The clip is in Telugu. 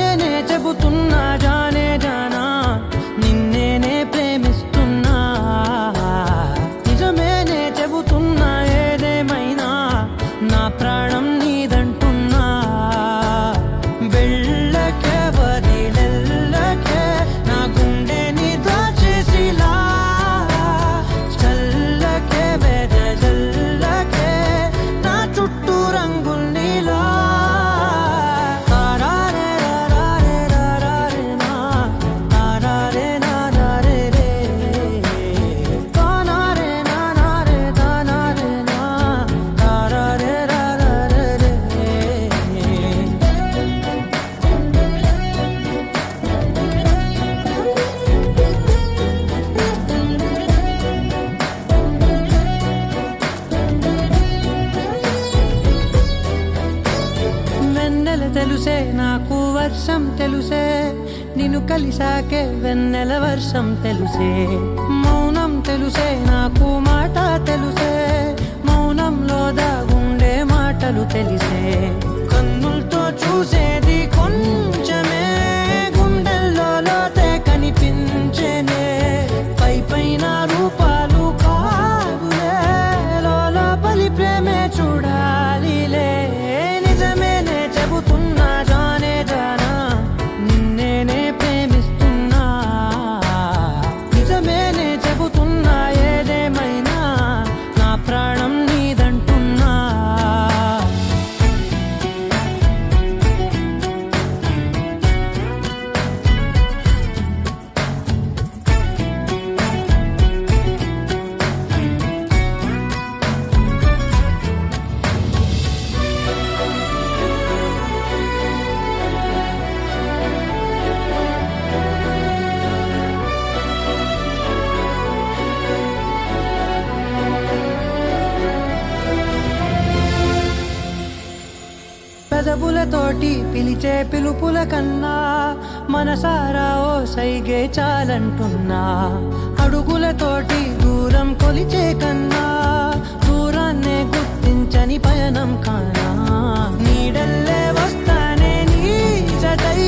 నిజమేనే చెబుతున్నా జానే జానా నిన్నేనే ప్రేమిస్తున్నా నిజమేనే చెబుతున్నా ఏదేమైనా నా ప్రాణం నీదంటున్నా వెళ్ళకే వదిలెళ్ళకే నా గుండెని దాచేసిలా చల్లకే వెదజల్లకే నా చుట్టూ రంగుల్నిలా తెలుసే నాకు వర్షం తెలుసే నిన్ను కలిసాకే వెన్నెల వర్షం తెలుసే మౌనం తెలుసే నాకు మాట తెలుసే మౌనంలో దాగుండే మాటలు తెలిసే కన్నులతో చూసేది కొంచెమే గుండెల్లో లోతే కనిపించేనే పై పైన రూపాలు కాదులే లోపలి ప్రేమే చూడాలిలే నిజమేనే చెబుతున్నా జానే జానా నిన్నేనే ప్రేమిస్తున్నా నిజమేనే చెబుతున్నా ఏదేమైనా నా ప్రాణం నీదంటున్నా పెదవులతోటి పిలిచే పిలుపుల కన్నా మనసారా ఓ సైగే చాలంటున్నా అడుగులతోటి దూరం కొలిచే కన్నా దూరాన్నే గుర్తించని పయనం కానా నీడల్లే వస్తానే నీ జతై